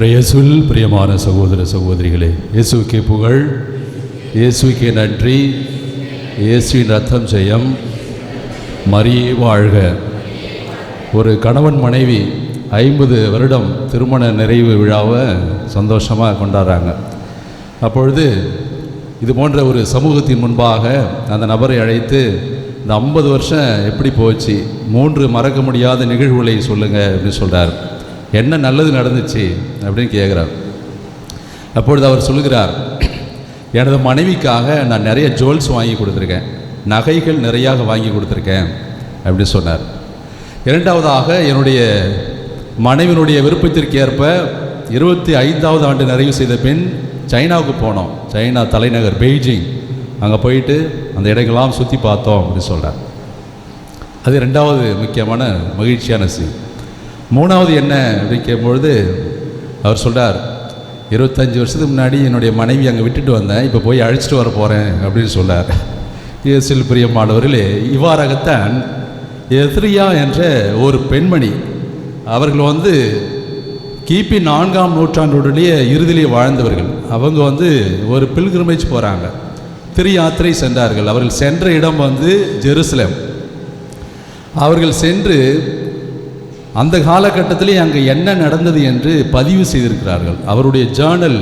இயேசுவில் பிரியமான சகோதர சகோதரிகளே, இயேசுவுக்கே புகழ், இயேசுவுக்கே நன்றி. இயேசுவின் ரத்தம் ஜெயம், மரியே வாழ்க. ஒரு கணவன் மனைவி 50 வருடம் திருமண நிறைவு விழாவை சந்தோஷமாக கொண்டாடுறாங்க. அப்பொழுது இது போன்ற ஒரு சமூகத்தின் முன்பாக அந்த நபரை அழைத்து இந்த 50 வருஷம் எப்படி போச்சு, 3 மறக்க முடியாத நிகழ்வுகளை சொல்லுங்கள் அப்படின்னு சொல்கிறார். என்ன நல்லது நடந்துச்சு அப்படின்னு கேட்குறார். அப்பொழுது அவர் சொல்லுகிறார், எனது மனைவிக்காக நான் நிறைய ஜுவல்ஸ் வாங்கி கொடுத்துருக்கேன், நகைகள் நிறையாக வாங்கி கொடுத்துருக்கேன் அப்படின்னு சொன்னார். இரண்டாவதாக, என்னுடைய மனைவியினுடைய விருப்பத்திற்கு ஏற்ப 25வது ஆண்டு நிறைவு செய்த பின் சைனாவுக்கு போனோம். சைனா தலைநகர் பெய்ஜிங், அங்கே போயிட்டு அந்த இடங்கள்லாம் சுற்றி பார்த்தோம் அப்படின்னு சொல்கிறார். அது 2வது முக்கியமான மகிழ்ச்சியான செய்தி. 3வது என்ன அப்படின்னு கேட்கும்பொழுது அவர் சொல்கிறார், 25 வருஷத்துக்கு முன்னாடி என்னுடைய மனைவி அங்கே விட்டுட்டு வந்தேன், இப்போ போய் அழைச்சிட்டு வர போகிறேன் அப்படின்னு சொல்கிறார். இயேசுவில் பிரியமானவர்களே, இவ்வாறாகத்தான் எத்ரியா என்ற ஒரு பெண்மணி, அவர்கள் கிபி 4ஆம் நூற்றாண்டுடைய இறுதியிலே வாழ்ந்தவர்கள். அவங்க ஒரு பில்கிரிமேஜ் போகிறாங்க, திரு யாத்திரை சென்றார்கள். அவர்கள் சென்ற இடம் ஜெருசலேம். அவர்கள் சென்று அந்த காலகட்டத்திலே அங்கே என்ன நடந்தது என்று பதிவு செய்திருக்கிறார்கள். அவருடைய ஜேர்னல்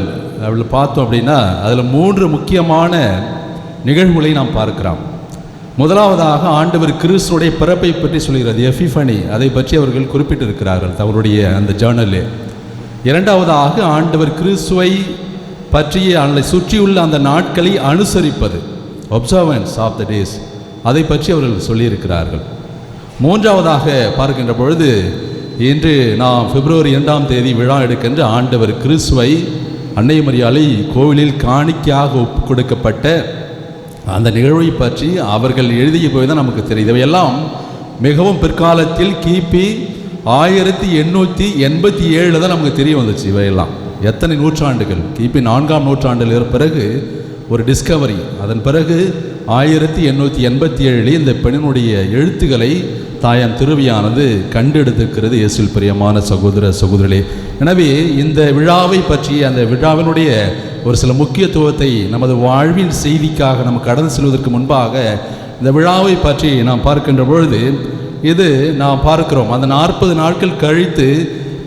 அவள் பார்த்தோம் அப்படின்னா அதில் 3 முக்கியமான நிகழ்வுகளை நாம் பார்க்கிறோம். முதலாவதாக, ஆண்டவர் கிறிஸ்துடைய பிறப்பை பற்றி சொல்கிறது, எபிஃபனி, அதை பற்றி அவர்கள் குறிப்பிட்டிருக்கிறார்கள் அவருடைய அந்த ஜேர்னலே. இரண்டாவதாக, ஆண்டவர் கிறிஸ்துவை பற்றிய அதை சுற்றியுள்ள அந்த நாட்களை அனுசரிப்பது, ஒப்சர்வன்ஸ் ஆஃப் த டேஸ், அதை பற்றி அவர்கள் சொல்லியிருக்கிறார்கள். மூன்றாவதாக பார்க்கின்ற பொழுது, இன்று நாம் பிப்ரவரி 2ஆம் தேதி விழா எடுக்கின்ற ஆண்டவர் கிறிஸ்துவை அன்னை மரியாளை கோவிலில் காணிக்கையாக ஒப்பு கொடுக்கப்பட்ட அந்த நிகழ்வை பற்றி அவர்கள் எழுதிய போய் தான் நமக்கு தெரியுது. இவையெல்லாம் மிகவும் பிற்காலத்தில் கிபி 1887 தான் நமக்கு தெரிய வந்துச்சு. இவையெல்லாம் எத்தனை நூற்றாண்டுகள், கிபி 4ஆம் நூற்றாண்டில் பிறகு ஒரு டிஸ்கவரி. அதன் பிறகு 1887 இந்த பெண்ணினுடைய எழுத்துக்களை தாயாம் திருவியானது கண்டெடுத்திருக்கிறது. இயேசுவில் பிரியமான சகோதர சகோதரிகளே, எனவே இந்த விழாவை பற்றி, அந்த விழாவினுடைய ஒரு சில முக்கியத்துவத்தை நமது வாழ்வின் செய்திக்காக நம்ம கடந்து செல்வதற்கு முன்பாக இந்த விழாவை பற்றி நாம் பார்க்கின்ற பொழுது, இது நாம் பார்க்கிறோம், அந்த 40 நாட்கள் கழித்து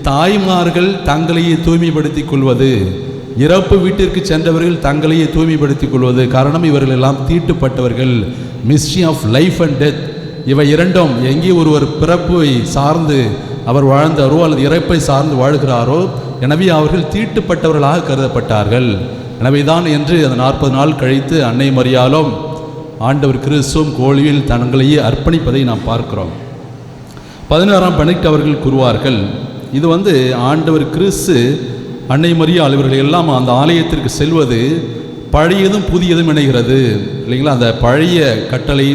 தாய்மார்கள் தங்களையே தூய்மைப்படுத்திக் கொள்வது, இறப்பு வீட்டிற்கு சென்றவர்கள் தங்களையே தூய்மைப்படுத்திக் கொள்வது. காரணம், இவர்கள் எல்லாம் தீட்டுப்பட்டவர்கள். Mystery of life and death, இவை இரண்டும் எங்கே ஒருவர் பிறப்பை சார்ந்து அவர் வாழ்ந்தாரோ அல்லது இறப்பை சார்ந்து வாழ்கிறாரோ, எனவே அவர்கள் தீட்டுப்பட்டவர்களாக கருதப்பட்டார்கள். எனவே தான் என்று அந்த 40 நாள் கழித்து அன்னை மரியாளும் ஆண்டவர் கிறிஸ்துவும் கோவிலில் தங்களையே அர்ப்பணிப்பதை நாம் பார்க்கிறோம். 16ஆம் பெனடிக்ட் அவர்கள் கூறுவார்கள், இது ஆண்டவர் கிறிஸ்து அன்னை மரியாள் இவர்கள் எல்லாம் அந்த ஆலயத்திற்கு செல்வது பழையதும் புதியதும் இணைகிறது இல்லைங்களா. அந்த பழைய கட்டளை,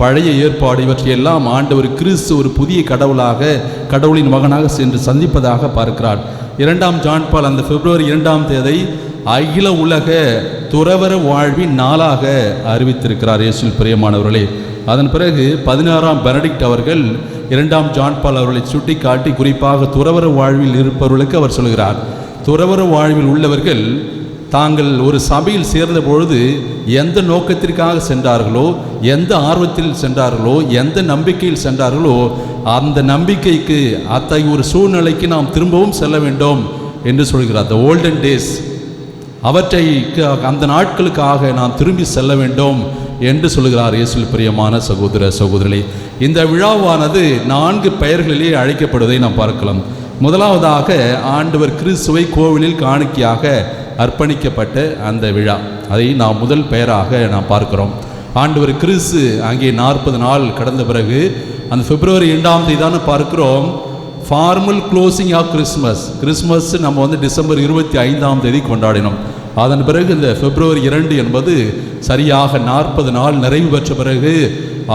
பழைய ஏற்பாடு இவற்றையெல்லாம் ஆண்டவர் கிறிஸ்து ஒரு புதிய கடவுளின் மகனாக சென்று சந்திப்பதாக பார்க்கிறார். 2ஆம் ஜான் பால் அந்த பிப்ரவரி 2ஆம் தேதி அகில உலக துறவற வாழ்வின் நாளாக அறிவித்திருக்கிறார். இயேசுவில் பிரியமானவர்களே, அதன் பிறகு 16ஆம் பெனடிக்ட் அவர்கள் 2ஆம் ஜான் பால் அவர்களை சுட்டி காட்டி குறிப்பாக துறவற வாழ்வில் இருப்பவர்களுக்கு அவர் சொல்கிறார், துறவற வாழ்வில் உள்ளவர்கள் தாங்கள் ஒரு சபையில் சேர்ந்த பொழுது எந்த நோக்கத்திற்காக சென்றார்களோ, எந்த ஆர்வத்தில் சென்றார்களோ, எந்த நம்பிக்கையில் சென்றார்களோ, அந்த நம்பிக்கைக்கு அத்தகைய ஒரு சூழ்நிலைக்கு நாம் திரும்பவும் செல்ல வேண்டும் என்று சொல்கிறார். த ஓல்டன் டேஸ், அவற்றை அந்த நாட்களுக்காக நாம் திரும்பி செல்ல வேண்டும் என்று சொல்கிறார். இயேசுவில் பிரியமான சகோதர சகோதரிகளே, இந்த விழாவானது 4 பெயர்களிலே அழைக்கப்படுவதை நாம் பார்க்கலாம். முதலாவதாக, ஆண்டவர் கிறிஸ்துவை கோவிலில் காணிக்கையாக அர்ப்பணிக்கப்பட்ட அந்த விழா, அதை நாம் முதல் பெயராக நாம் பார்க்கிறோம். ஆண்டவர் கிறிஸ்து அங்கே 40 நாள் கடந்த பிறகு அந்த பிப்ரவரி 2ஆம் தேதி தான் பார்க்கிறோம் ஃபார்மல் க்ளோசிங் ஆஃப் கிறிஸ்மஸ் நம்ம டிசம்பர் 25ஆம் தேதி கொண்டாடினோம். அதன் பிறகு இந்த பிப்ரவரி 2 என்பது சரியாக 40 நாள் நிறைவு பெற்ற பிறகு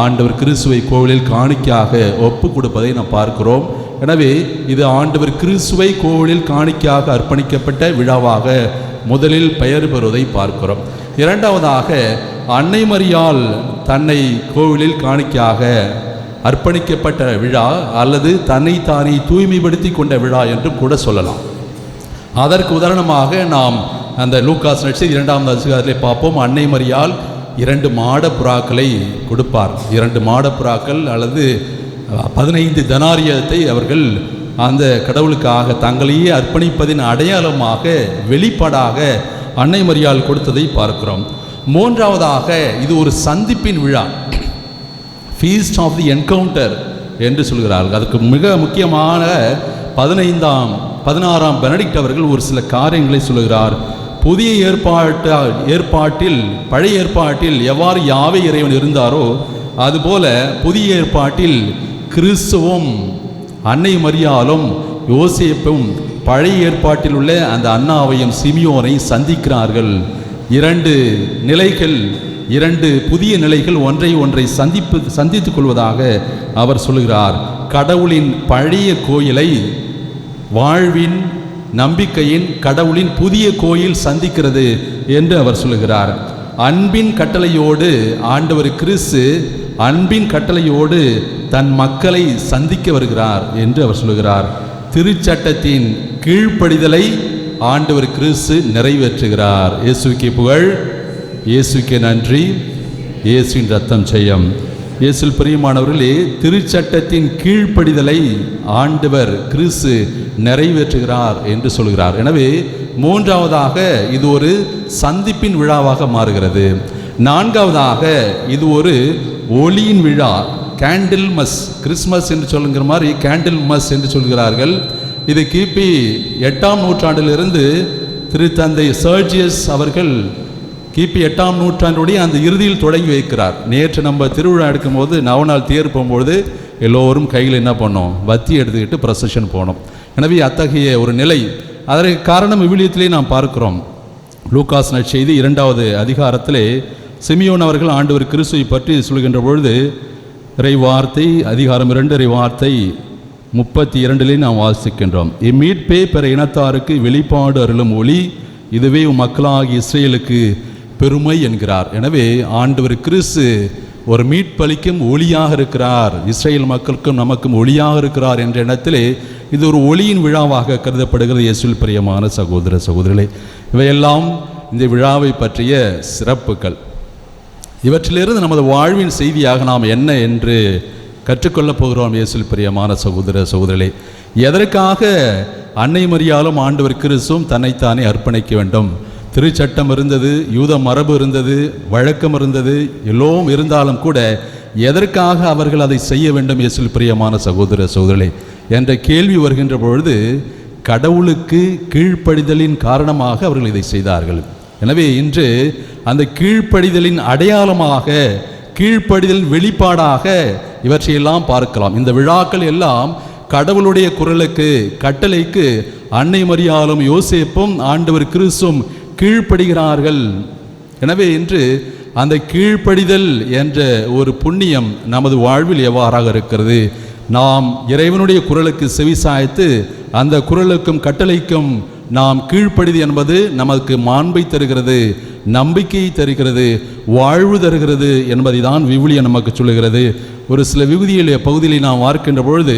ஆண்டவர் கிறிஸ்துவை கோவிலில் காணிக்கையாக ஒப்பு கொடுப்பதை நாம் பார்க்கிறோம். எனவே இது ஆண்டவர் கிறிஸ்துவை கோவிலில் காணிக்கையாக அர்ப்பணிக்கப்பட்ட விழாவாக முதலில் பெயர் பெறுவதை பார்க்கிறோம். இரண்டாவதாக, அன்னை மரியாள் தன்னை கோவிலில் காணிக்கையாக அர்ப்பணிக்கப்பட்ட விழா அல்லது தன்னைத்தானே தூய்மைப்படுத்தி கொண்ட விழா என்றும் கூட சொல்லலாம். அதற்கு உதாரணமாக நாம் அந்த லூக்காஸ் நட்சத்திரம் 2ஆம் அதிகாரத்திலே பார்ப்போம். அன்னை மரியாள் 2 மாடப்புறாக்களை கொடுப்பார். 2 மாடப்புறாக்கள் அல்லது 15 தெனாரியத்தை அவர்கள் அந்த கடவுளுக்காக தங்களையே அர்ப்பணிப்பதின் அடையாளமாக வெளிப்பாடாக அன்னை மரியாள் கொடுத்ததை பார்க்கிறோம். 3ஆவதாக இது ஒரு சந்திப்பின் விழா, ஃபீஸ்ட் ஆஃப் தி என்கவுண்டர் என்று சொல்கிறார்கள். அதற்கு மிக முக்கியமான 16ஆம் பெனடிக்ட் அவர்கள் ஒரு சில காரியங்களை சொல்கிறார். புதிய ஏற்பாட்டில் பழைய ஏற்பாட்டில் எவ்வாறு யாவே இறைவன் இருந்தாரோ அதுபோல புதிய ஏற்பாட்டில் கிறிஸ்துவும் அன்னை மரியாளும் யோசேப்பும் பழைய ஏற்பாட்டில் உள்ள அந்த அன்னாவையும் சிமியோனை சந்திக்கிறார்கள். 2 நிலைகள், 2 புதிய நிலைகள் ஒன்றை சந்தித்துக் கொள்வதாக அவர் சொல்கிறார். கடவுளின் பழைய கோயிலை வாழ்வின் நம்பிக்கையின் கடவுளின் புதிய கோயில் சந்திக்கிறது என்று அவர் சொல்லுகிறார். அன்பின் கட்டளையோடு ஆண்டவர் கிறிஸ்து அன்பின் கட்டளையோடு தன் மக்களை சந்திக்க வருகிறார் என்று அவர் சொல்லுகிறார். திருச்சட்டத்தின் கீழ்ப்படிதலை ஆண்டவர் கிறிஸ்து நிறைவேற்றுகிறார். இயேசுவுக்கே புகழ், இயேசுவுக்கே நன்றி, இயேசுவின் ரத்தம் ஜெயம். இயேசுவில் பிரியமானவர்களே, திருச்சட்டத்தின் கீழ்ப்படிதலை ஆண்டவர் கிறிஸ்து நிறைவேற்றுகிறார் என்று சொல்கிறார். எனவே 3ஆவதாக இது ஒரு சந்திப்பின் விழாவாக மாறுகிறது. 4ஆவதாக இது ஒரு ஒளியின் விழா, கேண்டில் மஸ். கிறிஸ்மஸ் என்று சொல்லுங்கிற மாதிரி கேண்டில் மஸ் என்று சொல்கிறார்கள். இது கிபி 8ஆம் நூற்றாண்டிலிருந்து திருத்தந்தை சர்ஜியஸ் அவர்கள் கிபி 8ஆம் நூற்றாண்டுடைய அந்த இறுதியில் தொடங்கி வைக்கிறார். நேற்று நம்ம திருவிழா எடுக்கும்போது நவநாள் தேர் போகும்போது எல்லோரும் கையில் என்ன பண்ணோம், வத்தி எடுத்துக்கிட்டு ப்ரொசஷன் போனோம். எனவே அத்தகைய ஒரு நிலை, அதற்கு காரணம் விவிலியத்திலே நாம் பார்க்கிறோம். லூக்காஸ் நற்செய்தி 2ஆவது அதிகாரத்திலே சிமியோன் அவர்கள் ஆண்டவர் கிறிஸ்துவை பற்றி சொல்கின்ற பொழுது இறைவார்த்தை அதிகாரம் 2 இறைவார்த்தை 32 நாம் வாசிக்கின்றோம். இம்மீட்பே பிற இனத்தாருக்கு வெளிப்பாடு அருளும் ஒளி, இதுவே மக்களாகிய இஸ்ரேலுக்கு பெருமை என்கிறார். எனவே ஆண்டவர் கிறிஸ்து ஒரு மீட்பளிக்கும் ஒளியாக இருக்கிறார், இஸ்ரேல் மக்களுக்கும் நமக்கும் ஒளியாக இருக்கிறார் என்ற எண்ணத்திலே இது ஒரு ஒளியின் விழாவாக கருதப்படுகிறது. இயேசுவில் பிரியமான சகோதர சகோதரிகளே, இவையெல்லாம் இந்த விழாவை பற்றிய சிறப்புகள். இவற்றிலிருந்து நமது வாழ்வின் செய்தியாக நாம் என்ன என்று கற்றுக்கொள்ளப் போகிறோம். இயேசுவில் பிரியமான சகோதர சகோதரிகளே, எதற்காக அன்னை மரியாளும் ஆண்டவர் கிறிஸ்துவும் தன்னைத்தானே அர்ப்பணிக்க வேண்டும்? திருச்சட்டம் இருந்தது, யூத மரபு இருந்தது, வழக்கம் இருந்தது, எல்லோரும் இருந்தாலும் கூட எதற்காக அவர்கள் அதை செய்ய வேண்டும்? இயேசுவில் பிரியமான சகோதர சகோதரிகளே என்ற கேள்வி வருகின்ற பொழுது கடவுளுக்கு கீழ்ப்படிதலின் காரணமாக அவர்கள் இதை செய்தார்கள். எனவே இன்று அந்த கீழ்ப்படிதலின் அடையாளமாக, கீழ்ப்படிதலின் வெளிப்பாடாக இவற்றையெல்லாம் பார்க்கலாம். இந்த விழாக்கள் எல்லாம் கடவுளுடைய குரலுக்கு, கட்டளைக்கு அன்னை மரியாளும் யோசேப்பும் ஆண்டவர் கிறிஸ்துவும் கீழ்ப்படுகிறார்கள். எனவே இன்று அந்த கீழ்ப்படிதல் என்ற ஒரு புண்ணியம் நமது வாழ்வில் எவ்வாறாக இருக்கிறது? நாம் இறைவனுடைய குரலுக்கு செவிசாய்த்து அந்த குரலுக்கும் கட்டளைக்கும் நாம் கீழ்ப்படிது என்பது நமக்கு மாண்பை தருகிறது, நம்பிக்கையை தருகிறது, வாழ்வு தருகிறது என்பதை தான் விவிலியம் நமக்கு சொல்லுகிறது. ஒரு சில விவிலிய பகுதிகளை நாம் பார்க்கின்ற பொழுது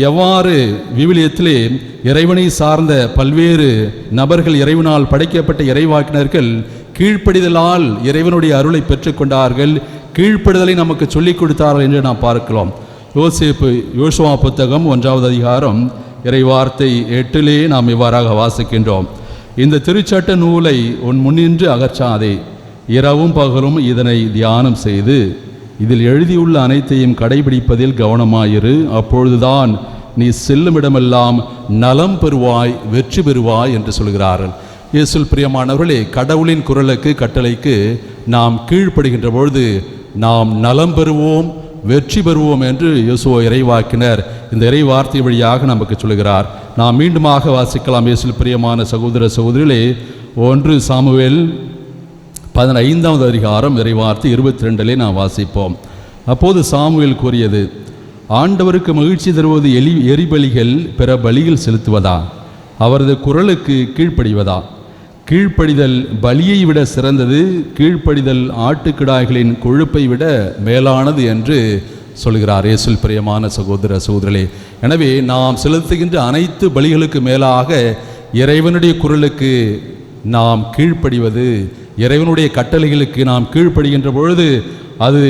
எவ்வாறு விவிலியத்திலே இறைவனை சார்ந்த பல்வேறு நபர்கள், இறைவனால் படைக்கப்பட்ட இறைவாக்கினர்கள் கீழ்ப்படிதலால் இறைவனுடைய அருளை பெற்றுக்கொண்டார்கள், கீழ்ப்படுதலை நமக்கு சொல்லிக் கொடுத்தார்கள் என்று நாம் பார்க்கலாம். யோசுவா புத்தகம் 1ஆவது அதிகாரம் இறைவார்த்தை 8 நாம் இவ்வாறாக வாசிக்கின்றோம். இந்த திருச்சட்ட நூலை உன் முன்னின்று அகற்றாதே, இரவும் பகலும் இதனை தியானம் செய்து இதில் எழுதியுள்ள அனைத்தையும் கடைபிடிப்பதில் கவனமாயிரு, அப்பொழுதுதான் நீ செல்லுமிடமெல்லாம் நலம் பெறுவாய், வெற்றி பெறுவாய் என்று சொல்கிறார்கள். இயேசுவில் பிரியமானவர்களே, கடவுளின் குரலுக்கு, கட்டளைக்கு நாம் கீழ்ப்படுகின்ற பொழுது நாம் நலம் பெறுவோம், வெற்றி பெறுவோம் என்று யோசுவா இறைவாக்கினர் இந்த இறை வார்த்தை வழியாக நமக்கு சொல்கிறார். நாம் மீண்டுமாக வாசிக்கலாம். இயேசுவில் பிரியமான சகோதர சகோதரிகளே, 1 சாமுவேல் 15ஆவது அதிகாரம் இறைவார்த்தை 22 நாம் வாசிப்போம். அப்போது சாமுவேல் கூறியது, ஆண்டவருக்கு மகிழ்ச்சி தருவது எரிபலிகள் பிற பலிகள் செலுத்துவதா? அவரது குரலுக்கு கீழ்ப்படிவதா? கீழ்ப்படிதல் பலியை விட சிறந்தது, கீழ்ப்படிதல் ஆட்டுக்கிடாய்களின் கொழுப்பை விட மேலானது என்று சொல்கிறார். இயேசுவில் பிரியமான சகோதர சகோதரிகளே, எனவே நாம் செலுத்துகின்ற அனைத்து பலிகளுக்கு மேலாக இறைவனுடைய குரலுக்கு நாம் கீழ்ப்படிவது, இறைவனுடைய கட்டளைகளுக்கு நாம் கீழ்ப்படுகின்ற பொழுது அது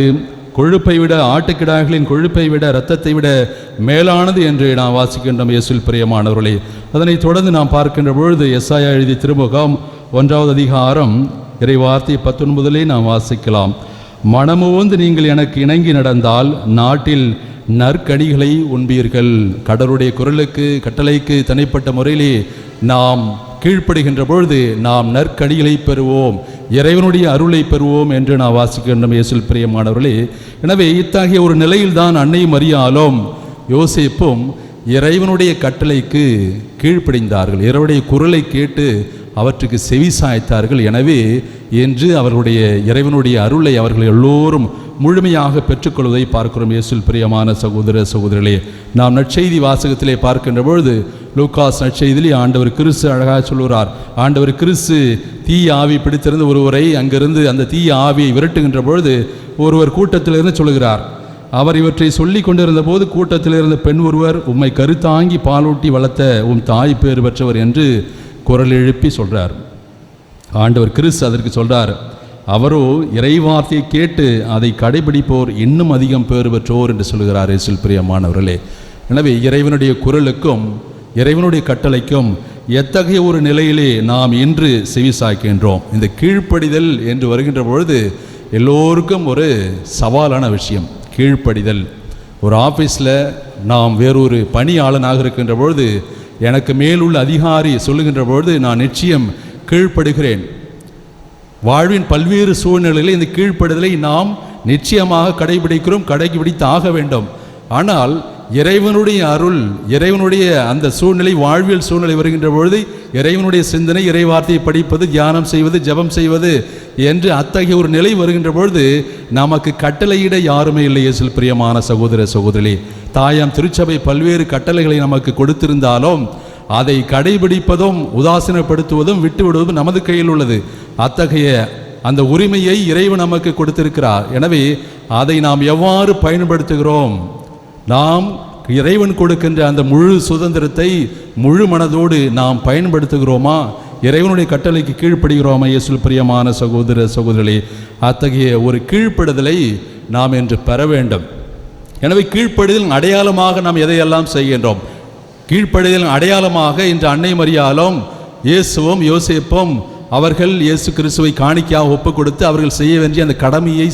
கொழுப்பை விட, ஆட்டுக்கிடாய்களின் கொழுப்பை விட, இரத்தத்தை விட மேலானது என்று நாம் வாசிக்கின்றோம் இயேசுவில் பிரியமானவர்களே. அதனைத் தொடர்ந்து நாம் பார்க்கின்ற பொழுது எசாயா எழுதிய திருமுகம் 1வது அதிகாரம் இறைவார்த்தை 19 நாம் வாசிக்கலாம். மனமுவந்து நீங்கள் எனக்கு இணங்கி நடந்தால் நாட்டில் நற்கனிகளை உண்பீர்கள். கடவுளுடைய குரலுக்கு, கட்டளைக்கு தனிப்பட்ட முறையிலே நாம் கீழ்ப்படுகின்ற பொழுது நாம் நற்கனிகளை பெறுவோம், இறைவனுடைய அருளை பெறுவோம் என்று நாம் வாசிக்கின்றோம் இயேசுவில் பிரியமானவர்களே. எனவே இத்தகைய ஒரு நிலையில்தான் அன்னை மரியாளும் யோசேப்பும் இறைவனுடைய கட்டளைக்கு கீழ்ப்படிந்தார்கள், இறைவனுடைய குரலை கேட்டு அவற்றுக்கு செவி சாய்த்தார்கள். எனவே என்று அவர்களுடைய இறைவனுடைய அருளை அவர்கள் எல்லோரும் முழுமையாக பெற்றுக்கொள்வதை பார்க்கிறோம் இயேசுவில் பிரியமான சகோதர சகோதரிகளே. நாம் நற்செய்தி வாசகத்திலே பார்க்கின்ற பொழுது லூக்காஸ் நற்செய்தியிலே ஆண்டவர் கிறிஸ்து அழகாக சொல்கிறார். ஆண்டவர் கிறிஸ்து தீய ஆவி பிடித்திருந்த ஒருவரை அங்கிருந்து அந்த தீய ஆவியை விரட்டுகின்ற பொழுது ஒருவர் கூட்டத்திலிருந்து சொல்கிறார். அவர் இவற்றை சொல்லி கொண்டிருந்த போது கூட்டத்தில் இருந்த பெண் ஒருவர், உம்மை கருத்தாங்கி பாலூட்டி வளர்த்த உம் தாய் பேறு பெற்றவர் என்று குரல் எழுப்பி சொல்கிறார். ஆண்டவர் கிறிஸ்து அதற்கு சொல்கிறார், அவரோ இறைவார்த்தையை கேட்டு அதை கடைபிடிப்போர் இன்னும் அதிகம் பேறு பெற்றோர் என்று சொல்கிறார் இயேசுவில் பிரியமானவர்களே. எனவே இறைவனுடைய குரலுக்கும் இறைவனுடைய கட்டளைக்கும் எத்தகைய ஒரு நிலையிலே நாம் இன்று செவி சாய்க்கின்றோம். இந்த கீழ்ப்படிதல் என்று வருகின்ற பொழுது எல்லோருக்கும் ஒரு சவாலான விஷயம் கீழ்ப்படிதல். ஒரு ஆஃபீஸில் நாம் வேறொரு பணியாளனாக இருக்கின்ற பொழுது எனக்கு மேலுள்ள அதிகாரி சொல்லுகின்ற பொழுது நான் நிச்சயம் கீழ்ப்படுகிறேன். வாழ்வின் பல்வேறு சூழ்நிலைகளில் இந்த கீழ்ப்படுதலை நாம் நிச்சயமாக கடைபிடிக்கிறோம், கடைபிடித்து ஆக வேண்டும். ஆனால் இறைவனுடைய அருள், இறைவனுடைய அந்த சூழ்நிலை, வாழ்வியல் சூழ்நிலை வருகின்ற பொழுது இறைவனுடைய சிந்தனை, இறைவார்த்தையை படிப்பது, தியானம் செய்வது, ஜெபம் செய்வது என்று அத்தகைய ஒரு நிலை வருகின்ற பொழுது நமக்கு கட்டளையிட யாருமே இல்லை. இயேசுவில் பிரியமான சகோதர சகோதரி, தாயாம் திருச்சபை பல்வேறு கட்டளைகளை நமக்கு கொடுத்திருந்தாலும் அதை கடைபிடிப்பதும் உதாசீனப்படுத்துவதும் விட்டுவிடுவதும் நமது கையில் உள்ளது. அத்தகைய அந்த உரிமையை இறைவன் நமக்கு கொடுத்திருக்கிறார். எனவே அதை நாம் எவ்வாறு பயன்படுத்துகிறோம்? நாம் இறைவன் கொடுக்கின்ற அந்த முழு சுதந்திரத்தை முழு மனதோடு நாம் பயன்படுத்துகிறோமா? இறைவனுடைய கட்டளைக்கு கீழ்ப்படுகிறோமா? இயேசுவில் பிரியமான சகோதர சகோதரிகளே, அத்தகைய ஒரு கீழ்ப்படுதலை நாம் என்று பெற வேண்டும். எனவே கீழ்ப்படுதல் அடையாளமாக நாம் எதையெல்லாம் செய்கின்றோம்? கீழ்ப்படிதல் அடையாளமாக இன்று அன்னை மரியாளும் இயேசுவும் யோசேப்பும் அவர்கள் இயேசு கிறிஸ்துவை காணிக்கையாக ஒப்புக் கொடுத்து அவர்கள் செய்ய வேண்டிய அந்த கடமையை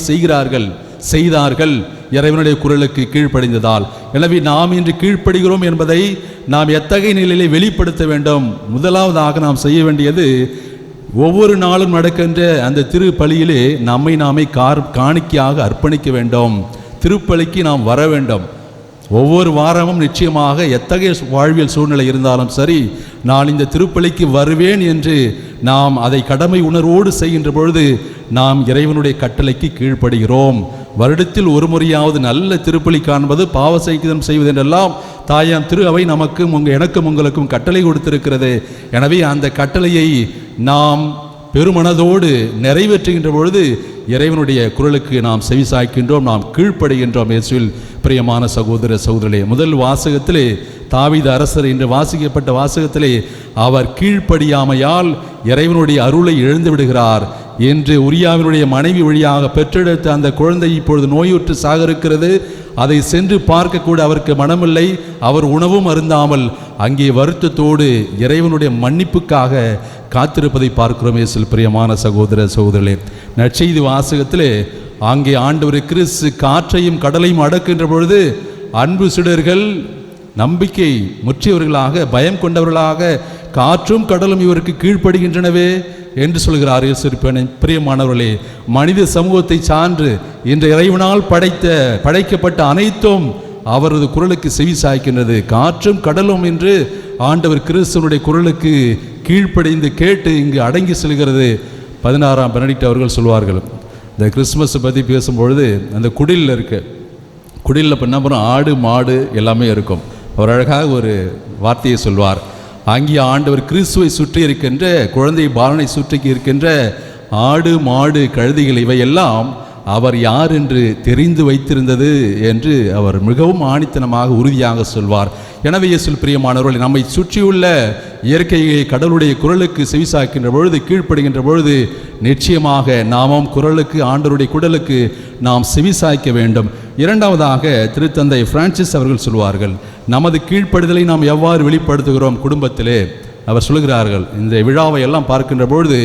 செய்தார்கள் இறைவனுடைய குரலுக்கு கீழ்ப்படிந்ததால். எனவே நாம் இன்று கீழ்ப்படுகிறோம் என்பதை நாம் எத்தகைய நிலையிலே வெளிப்படுத்த வேண்டும்? முதலாவதாக நாம் செய்ய வேண்டியது, ஒவ்வொரு நாளும் நடக்கின்ற அந்த திருப்பலியிலே நம்மை நாமே காணிக்கையாக அர்ப்பணிக்க வேண்டும். திருப்பலிக்கு நாம் வர வேண்டும். ஒவ்வொரு வாரமும் நிச்சயமாக எத்தகைய வாழ்வியல் சூழ்நிலை இருந்தாலும் சரி, நான் இந்த திருப்பலிக்கு வருவேன் என்று நாம் அதை கடமை உணர்வோடு செய்கின்ற பொழுது நாம் இறைவனுடைய கட்டளைக்கு கீழ்ப்படுகிறோம். வருடத்தில் ஒரு முறையாவது நல்ல திருப்பலி காண்பது, பாவ சைக்கிதம் செய்வது என்றெல்லாம் தாயாம் திரு அவை நமக்கும் எனக்கும் உங்களுக்கும் கட்டளை கொடுத்திருக்கிறது. எனவே அந்த கட்டளையை நாம் பெருமனதோடு நிறைவேற்றுகின்ற பொழுது இறைவனுடைய குரலுக்கு நாம் செவிசாய்க்கின்றோம், நாம் கீழ்ப்படுகின்றோம். இயேசுவில் பிரியமான சகோதர சகோதரிகளே, முதல் வாசகத்திலே தாவீது அரசர் என்று வாசிக்கப்பட்ட வாசகத்திலே அவர் கீழ்ப்படியாமையால் இறைவனுடைய அருளை இழந்து விடுகிறார் என்று உரியாவினுடைய மனைவி வழியாக பெற்றெடுத்த அந்த குழந்தை இப்பொழுது நோயுற்று சாக இருக்கிறது. அதை சென்று பார்க்கக்கூட அவருக்கு மனமில்லை. அவர் உணவும் அருந்தாமல் அங்கே வருத்தத்தோடு இறைவனுடைய மன்னிப்புக்காக காத்திருப்பதை பார்க்கிறோம். இயேசுவில் பிரியமான சகோதர சகோதரிகளே, நற்செய்தி வாசகத்திலே அங்கே ஆண்டவர் கிறிஸ்து காற்றையும் கடலையும் அடக்குகின்ற பொழுது அன்பு சிடர்கள் நம்பிக்கை முற்றியவர்களாக, பயம் கொண்டவர்களாக, காற்றும் கடலும் இவருக்கு கீழ்ப்படுகின்றனவே என்று சொல்கிறார். பிரியமானவர்களே, மனித சமூகத்தை சான்று இன்று இறைவனால் படைக்கப்பட்ட அனைத்தும் அவரது குரலுக்கு செவி சாய்க்கின்றது. காற்றும் கடலும் என்று ஆண்டவர் கிறிஸ்துவனுடைய குரலுக்கு கீழ்ப்படிந்து கேட்டு இங்கு அடங்கி செல்கிறது. 16ஆம் பெனடிக்ட் அவர்கள் சொல்வார்கள், இந்த கிறிஸ்மஸ் பற்றி பேசும்பொழுது அந்த குடிலில் குடிலில் என்ன பண்ணுறோம், ஆடு மாடு எல்லாமே இருக்கும். அவர் அழகாக ஒரு வார்த்தையை சொல்வார், அங்கே ஆண்டவர் கிறிஸ்துவை சுற்றி இருக்கின்ற குழந்தை பாலனை சுற்றி இருக்கின்ற ஆடு மாடு கழுதைகள் இவையெல்லாம் அவர் யார் என்று தெரிந்து வைத்திருந்தது என்று அவர் மிகவும் ஆணித்தனமாக உறுதியாக சொல்வார். எனவே இயேசுவில் பிரியமானவர்கள், நம்மை சுற்றியுள்ள இயற்கையை கடவுளுடைய குரலுக்கு செவிசாய்க்கின்ற பொழுது, கீழ்ப்படுகின்ற பொழுது நிச்சயமாக நாமும் குரலுக்கு, ஆண்டவருடைய குரலுக்கு நாம் செவிசாய்க்க வேண்டும். இரண்டாவதாக திருத்தந்தை பிரான்சிஸ் அவர்கள் சொல்வார்கள், நமது கீழ்ப்படுதலை நாம் எவ்வாறு வெளிப்படுத்துகிறோம் குடும்பத்திலே. அவர் சொல்கிறார்கள், இந்த விழாவை எல்லாம் பார்க்கின்ற பொழுது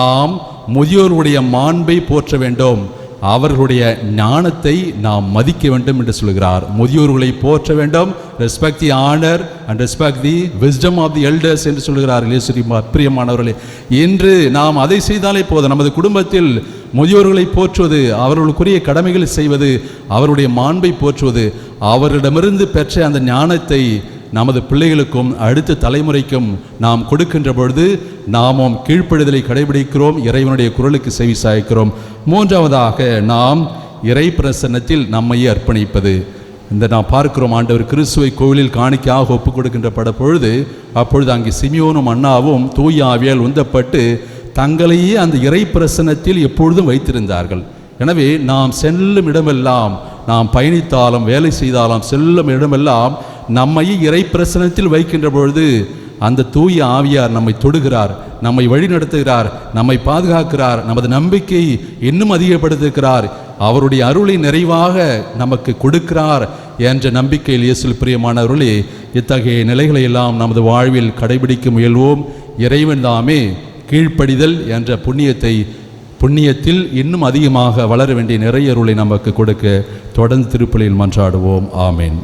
நாம் முதியோருடைய மாண்பை போற்ற வேண்டும், அவர்களுடைய ஞானத்தை நாம் மதிக்க வேண்டும் என்று சொல்கிறார். முதியோர்களை போற்ற வேண்டும், respect the honour and respect the wisdom of the elders என்று சொல்கிறார்கள். பிரியமானவர்களே, இன்று நாம் அதை செய்தாலே போதும். நமது குடும்பத்தில் முதியோர்களை போற்றுவது, அவர்களுக்குரிய கடமைகளை செய்வது, அவருடைய மாண்பை போற்றுவது, அவரிடமிருந்து பெற்ற அந்த ஞானத்தை நமது பிள்ளைகளுக்கும் அடுத்த தலைமுறைக்கும் நாம் கொடுக்கின்ற பொழுது நாமும் கீழ்ப்படுதலை கடைபிடிக்கிறோம், இறைவனுடைய குரலுக்கு செவி சாய்க்கிறோம். மூன்றாவதாக நாம் இறை பிரசன்னத்தில் நம்மையே அர்ப்பணிப்பது. இந்த நாம் பார்க்கிறோம், ஆண்டவர் கிறிஸ்துவை கோவிலில் காணிக்கையாக ஒப்புக் கொடுக்கின்ற பொழுது அப்பொழுது அங்கே சிமியோனும் அன்னாவும் தூய ஆவியால் உந்தப்பட்டு தங்களையே அந்த இறை பிரசன்னத்தில் எப்பொழுதும் வைத்திருந்தார்கள். எனவே நாம் செல்லும் இடமெல்லாம், நாம் பயணித்தாலும் வேலை செய்தாலும் செல்லும் இடமெல்லாம் நம்மை இறை பிரசன்னத்தில் வைக்கின்ற பொழுது அந்த தூய ஆவியார் நம்மை தொடுகிறார், நம்மை வழி நடத்துகிறார், நம்மை பாதுகாக்கிறார், நமது நம்பிக்கை இன்னும் அதிகப்படுத்துகிறார், அவருடைய அருளை நிறைவாக நமக்கு கொடுக்கிறார் என்ற நம்பிக்கையில் இயேசுவில் பிரியமானவர்களே, இத்தகைய நிலைகளை எல்லாம் நமது வாழ்வில் கடைபிடிக்க முயல்வோம். இறைவன் தாமே கீழ்ப்படிதல் என்ற புண்ணியத்தில் இன்னும் அதிகமாக வளர வேண்டிய நிறைய அருளை நமக்கு கொடுக்க தொடர்ந்து திருப்பலியில் மன்றாடுவோம். ஆமேன்.